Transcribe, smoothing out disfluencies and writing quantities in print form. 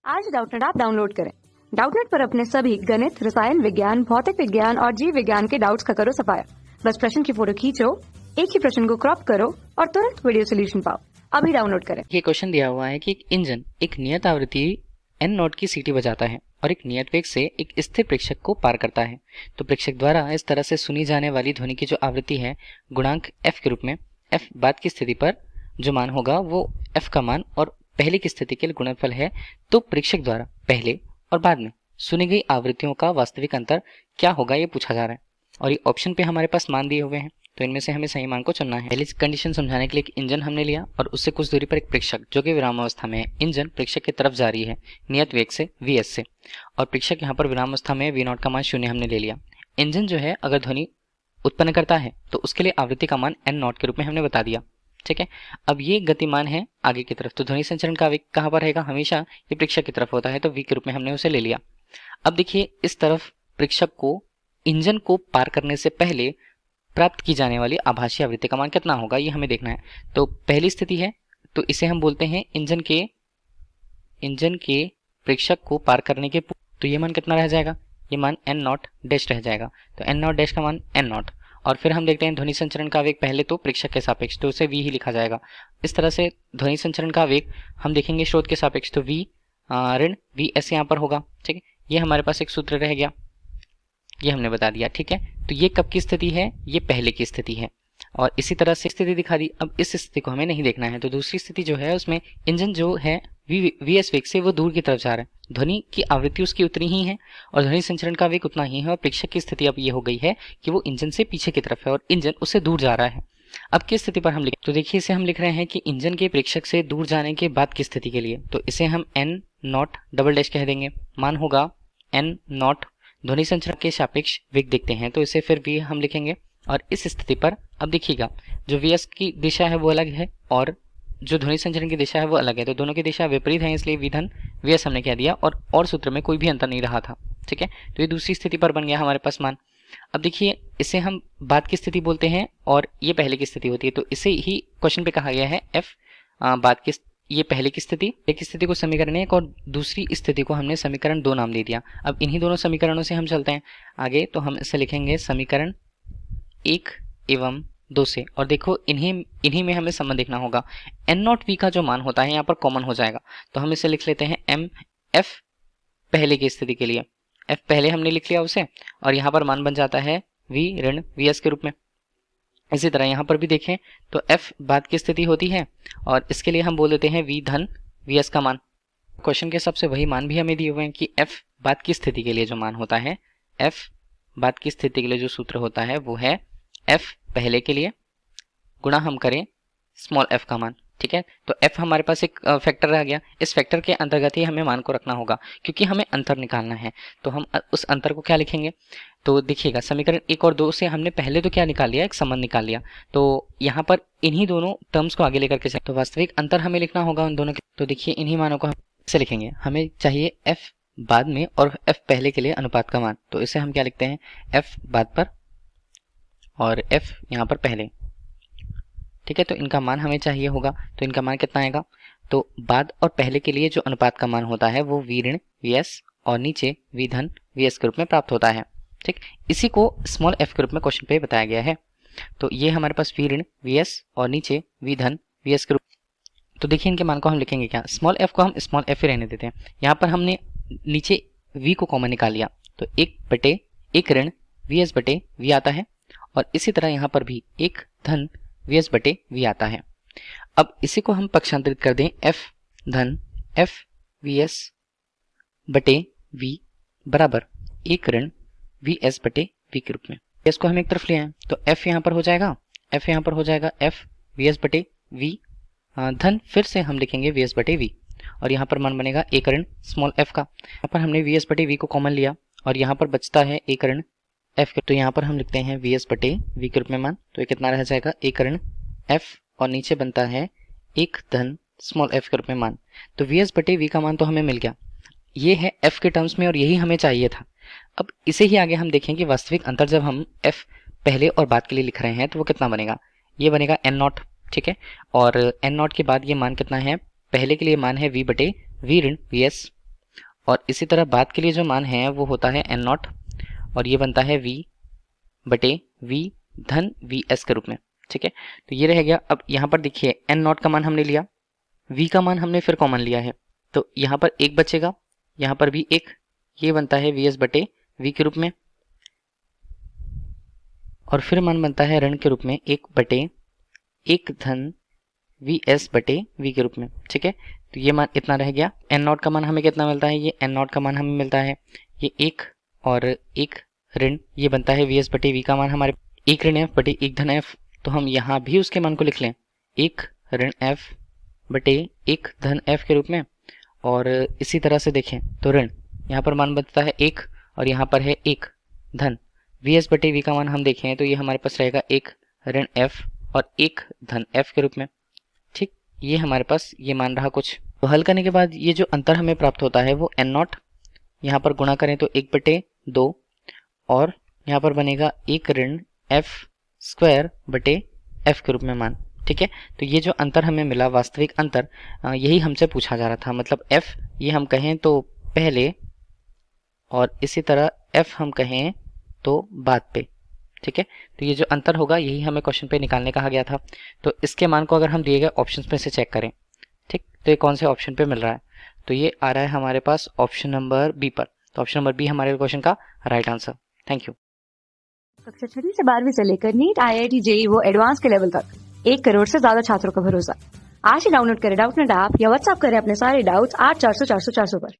आज Doubtnut app download करें। Doubtnut पर अपने सभी गणित, रसायन विज्ञान, भौतिक विज्ञान और जीव विज्ञान के डाउट्स का करो सफाया। बस प्रश्न की फोटो खींचो, एक ही प्रश्न को क्रॉप करो और तुरंत वीडियो सोल्यूशन पाओ। अभी डाउनलोड करें। ये क्वेश्चन दिया हुआ है कि एक इंजन एक नियत आवृत्ति n नॉट की सीटी बजाता है और एक नियत वेग से एक स्थिर प्रेक्षक को पार करता है। तो प्रेक्षक द्वारा इस तरह से सुनी जाने वाली ध्वनि की जो आवृत्ति है गुणांक f के रूप में, f बाद की स्थिति पर जो मान होगा वो f का मान और पहले की स्थिति के लिए गुणनफल है। तो प्रेक्षक द्वारा पहले और बाद में सुनी गई आवृत्तियों का वास्तविक अंतर क्या होगा ये पूछा जा रहा है और ये ऑप्शन पे हमारे पास मान दिए हुए हैं। तो इनमें से हमें सही मान को चुनना है। पहली कंडीशन समझाने के लिए एक इंजन हमने लिया और उससे कुछ दूरी पर एक प्रेक्षक जो कि विराम अवस्था में है। इंजन प्रेक्षक की तरफ जा रही है नियत वेग से vs से और प्रेक्षक यहाँ पर विराम अवस्था में v0 का मान 0 हमने ले लिया। इंजन जो है अगर ध्वनि उत्पन्न करता है तो उसके लिए आवृत्ति का मान n नॉट के रूप में हमने बता दिया। ठीक है, अब ये गतिमान है आगे की तरफ, तो ध्वनि संचरण का वेग कहाँ पर रहेगा, हमेशा ये प्रेक्षक की तरफ होता है, तो v के रूप में हमने उसे ले लिया। अब देखिए इस तरफ प्रेक्षक को इंजन को पार करने से पहले प्राप्त की जाने वाली आभासी आवृत्ति का मान कितना होगा ये हमें देखना है। तो पहली स्थिति है तो इसे हम बोलते हैं इंजन के प्रेक्षक को पार करने के, तो ये मान कितना रह जाएगा, ये मान n नॉट डैश रह जाएगा। तो n नॉट डैश का मान n नॉट और फिर हम देखते हैं ध्वनि संचरण का वेग पहले तो प्रेक्षक के सापेक्ष, तो उसे v ही लिखा जाएगा। इस तरह से ध्वनि संचरण का वेग हम देखेंगे स्रोत के सापेक्ष, तो v ऋण vs यहाँ पर होगा। ठीक है, ये हमारे पास एक सूत्र रह गया, ये हमने बता दिया। ठीक है, तो ये कब की स्थिति है, ये पहले की स्थिति है और इसी तरह से स्थिति दिखा दी। अब इस स्थिति को हमें नहीं देखना है, तो दूसरी स्थिति जो है उसमें इंजन जो है vs वेग से वो दूर की तरफ जा रहा है, ध्वनि की आवृत्ति उसकी उतनी ही है और ध्वनि संचरण का वेग उतना ही है और प्रेक्षक की स्थिति अब ये हो गई है कि वो इंजन से पीछे की तरफ है और इंजन उससे दूर जा रहा है। अब किस स्थिति पर हम लिख, तो देखिए इसे हम लिख रहे हैं कि इंजन के प्रेक्षक से दूर जाने के बाद की स्थिति के लिए, तो इसे हम n नॉट डबल डैश कह देंगे, मान होगा n नॉट। ध्वनि संचरण के सापेक्ष वेग देखते हैं तो इसे फिर v हम लिखेंगे और इस स्थिति पर अब देखिएगा जो vs की दिशा है वो अलग है और जो ध्वनि संचरण की दिशा है वो अलग है, तो दोनों की दिशा विपरीत है, इसलिए v धन vs हमने कह दिया और सूत्र में कोई भी अंतर नहीं रहा था। ठीक है, तो ये दूसरी स्थिति पर बन गया हमारे पास मान। अब देखिए इसे हम बाद की स्थिति बोलते हैं और ये पहले की स्थिति होती है, तो इसे ही क्वेश्चन पे कहा गया है f बाद की, ये पहले की स्थिति, एक स्थिति को समीकरण 1 और दूसरी स्थिति को हमने समीकरण 2 नाम दे दिया। अब इन्हीं दोनों समीकरणों से हम चलते हैं आगे, तो हम इसे लिखेंगे समीकरण 1 एवं 2 से और देखो इन्हीं में हमें संबंध देखना होगा। n नॉट v का जो मान होता है यहाँ पर कॉमन हो जाएगा, तो हम इसे लिख लेते हैं m f पहले की स्थिति के लिए, f पहले हमने लिख लिया उसे और यहाँ पर मान बन जाता है v ऋण vs के रूप में। इसी तरह यहाँ पर भी देखें तो f बाद की स्थिति होती है और इसके लिए हम बोल देते हैं v धन vs का मान। क्वेश्चन के हिसाब से वही मान भी हमें दिए हुए हैं कि f बाद की स्थिति के लिए जो मान होता है, f बाद की स्थिति के लिए जो सूत्र होता है वो है f पहले के लिए गुणा हम करें स्मॉल f का मान। ठीक है, तो f हमारे पास एक फैक्टर रह गया, इस फैक्टर के अंतर्गत ही हमें मान को रखना होगा क्योंकि हमें अंतर निकालना है, तो हम उस अंतर को क्या लिखेंगे, तो देखिएगा समीकरण 1 और 2 से हमने पहले तो क्या निकाल लिया, एक संबंध निकाल लिया, तो यहाँ पर इन्हीं दोनों टर्म्स को आगे लेकर के चलें, तो वास्तविक अंतर हमें लिखना होगा उन दोनों के। तो देखिए इन्हीं मानों को हम से लिखेंगे, हमें चाहिए f बाद में और f पहले के लिए अनुपात का मान, तो इसे हम क्या लिखते हैं f बाद पर और f यहाँ पर पहले। ठीक है, तो इनका मान हमें चाहिए होगा, तो इनका मान कितना आएगा, तो बाद और पहले के लिए जो अनुपात का मान होता है वो v ऋण vs और नीचे v धन vs के रूप में प्राप्त होता है। ठीक, इसी को स्मॉल f के रूप में क्वेश्चन पे बताया गया है, तो ये हमारे पास v ऋण vs और नीचे v धन vs के रूप। तो देखिए इनके मान को हम लिखेंगे क्या, स्मॉल f को हम स्मॉल f ही रहने देते हैं, यहाँ पर हमने नीचे v को कॉमन निकाल लिया तो 1/1 ऋण vs बटे v आता है और इसी तरह यहाँ पर भी 1 धन vs बटे v आता है। अब इसी को हम पक्षांतरित कर दें f धन f vs बटे v बराबर 1 ऋण vs बटे v के रूप में। s को हम एक तरफ ले आए तो f यहाँ पर हो जाएगा, f यहाँ पर हो जाएगा f vs बटे v धन फिर से हम लिखेंगे vs बटे v और यहाँ पर मान बनेगा 1 ऋण स्मॉल f का। यहाँ पर हमने vs बटे v को कॉमन लिया और यहाँ पर बचता है 1 ऋण f, तो यहाँ पर हम लिखते हैं vs बटे v के रूप में मान, तो ये कितना रह जाएगा 1 ऋण f और नीचे बनता है 1 धन स्मॉल f के रूप में मान। तो vs बटे v का मान तो हमें मिल गया, ये है f के टर्म्स में और यही हमें चाहिए था। अब इसे ही आगे हम देखें कि वास्तविक अंतर जब हम f पहले और बाद के लिए लिख रहे हैं तो वो कितना बनेगा, ये बनेगा n नॉट। ठीक है, और n नॉट के बाद ये मान कितना है, पहले के लिए मान है v बटे v ऋण vs और इसी तरह बाद के लिए जो मान है वो होता है n नॉट और ये बनता है v बटे v धन vs के रूप में। ठीक है, तो ये रह गया। अब यहाँ पर देखिए n नॉट का मान हमने लिया, v का मान हमने फिर कॉमन लिया है, तो यहाँ पर एक बचेगा, यहाँ पर भी एक, ये बनता है vs बटे v के रूप में, और फिर मान बनता है ऋण के रूप में 1 बटे 1 धन vs बटे v के रूप में। ठीक है, तो ये मान इतना रह गया। n नॉट का मान हमें कितना मिलता है, ये n नॉट का मान हमें मिलता है ये 1 और 1 ऋण, ये बनता है vs बटे v का मान हमारे 1 ऋण f बटे 1 धन f, तो हम यहाँ भी उसके मान को लिख लें 1 ऋण f बटे 1 धन f के रूप में। और इसी तरह से देखें तो ऋण यहाँ पर मान बनता है 1 और यहाँ पर है 1 धन vs बटे v का मान हम देखें तो ये हमारे पास रहेगा 1 ऋण f और 1 धन f के रूप में। ठीक, ये हमारे पास ये मान रहा कुछ। तो हल करने के बाद ये जो अंतर हमें प्राप्त होता है वो n नॉट, यहाँ पर गुणा करें तो 1 बटे 2 और यहाँ पर बनेगा 1 ऋण f स्क्वायर बटे f के रूप में मान। ठीक है, तो ये जो अंतर हमें मिला वास्तविक अंतर, यही हमसे पूछा जा रहा था। मतलब f ये हम कहें तो पहले और इसी तरह f हम कहें तो बाद पे। ठीक है, तो ये जो अंतर होगा यही हमें क्वेश्चन पे निकालने कहा गया था। तो इसके मान को अगर हम दिए गए ऑप्शंस में से चेक करें, ठीक, तो ये कौन से ऑप्शन पे मिल रहा है, तो ये आ रहा है हमारे पास ऑप्शन नंबर बी पर। तो ऑप्शन नंबर बी हमारे क्वेश्चन का राइट आंसर। Thank you. कक्षा 6वीं से 12वीं से लेकर नीट, IIT, JEE वो एडवांस के लेवल तक 1 करोड़ से ज्यादा छात्रों का भरोसा। आज ही डाउनलोड करें डाउटनेट ऐप या व्हाट्सएप करें अपने सारे डाउट्स 8400 400 400 पर।